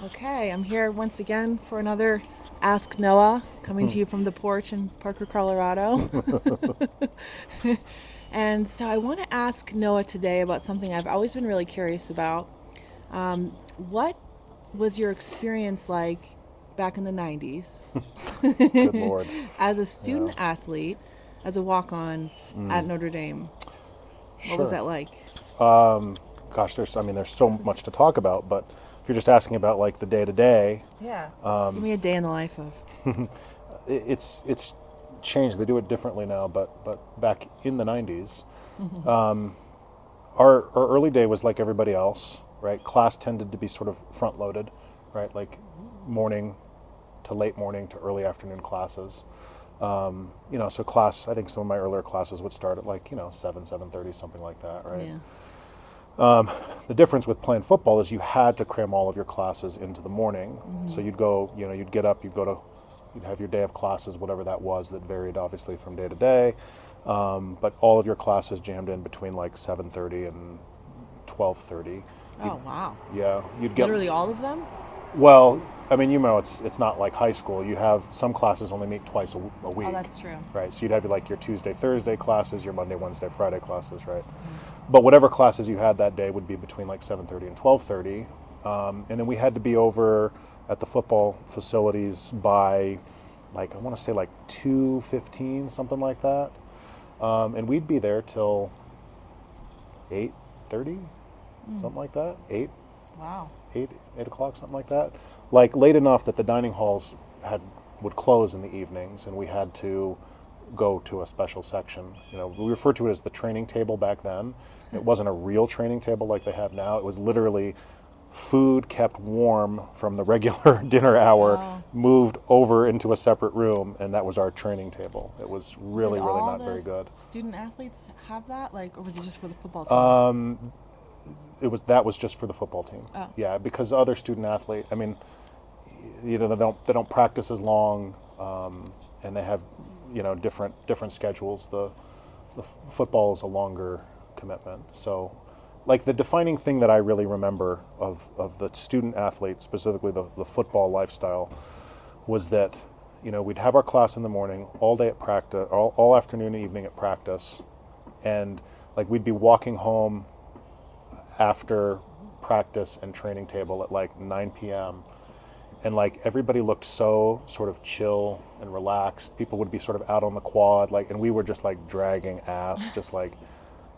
Okay, I'm here once again for another Ask Noah, coming to you from the porch in Parker, Colorado. And so I want to ask Noah today about something I've always been really curious about. What was your experience like back in the 90s Good Lord. as a Yeah. student athlete, as a walk on at Notre Dame? What was Sure. that like? Gosh, there's so much to talk about, but if you're just asking about like the day to day, Yeah. Give me a day in the life of. it's changed. They do it differently now, but back in the 90s, our early day was like everybody else, right? Class tended to be sort of front loaded, right? Like morning to late morning to early afternoon classes. So class, I think some of my earlier classes would start at like, 7:30, something like that, right? Yeah. The difference with playing football is you had to cram all of your classes into the morning. So you'd go, you'd get up, you'd have your day of classes, whatever that was, that varied obviously from day to day. But all of your classes jammed in between like 7:30 and 12:30. You'd, Oh, wow. yeah, you'd get, Literally all of them? well, it's not like high school. You have some classes only meet twice a Oh, week, that's true. right? So you'd have like your Tuesday, Thursday classes, your Monday, Wednesday, Friday classes, right? But whatever classes you had that day would be between like 7:30 and 12:30, and then we had to be over at the football facilities by like I want to say like 2:15, something like that, and we'd be there till 8:30, something like that, Wow. 8 o'clock, something like that. Like late enough that the dining halls had would close in the evenings, and we had to go to a special section. We referred to it as the training table back then. It wasn't a real training table like they have now. It was literally food kept warm from the regular dinner hour, Oh. moved over into a separate room, and that was our training table. It was Did really, really all not the very good. student athletes have that? Like, or was it just for the football team? That was just for the football team. Oh. Yeah, because other student athlete, they don't practice as long, and they have different schedules. The football is a longer commitment. So, like the defining thing that I really remember of the student athlete, specifically the football lifestyle, was that we'd have our class in the morning, all day at practice, all afternoon and evening at practice, and like we'd be walking home after practice and training table at like 9 p.m. And like everybody looked so sort of chill and relaxed. People would be sort of out on the quad, like, and we were just like dragging ass, just like,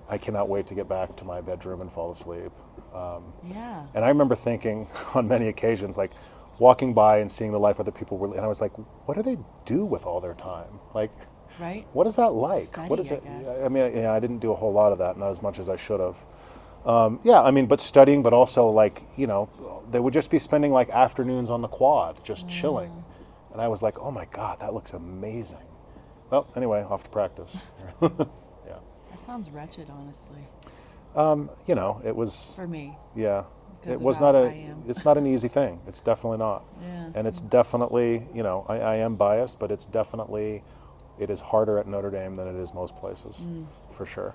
I cannot wait to get back to my bedroom and fall asleep. Yeah. And I remember thinking on many occasions, like, walking by and seeing the life other people were, and I was like, what do they do with all their time? Like, Right? what is that like? What Study, is I it? guess. I mean, I didn't do a whole lot of that, not as much as I should have. Yeah, but studying, but also like, they would just be spending like afternoons on the quad, just chilling. And I was like, oh my God, that looks amazing. Well, anyway, off to practice. Yeah. That sounds wretched, honestly, It was, for me, yeah, because it of was how not I a, am. it's not an easy thing. It's definitely not. Yeah. And it's definitely, I am biased, but it is harder at Notre Dame than it is most places, for sure.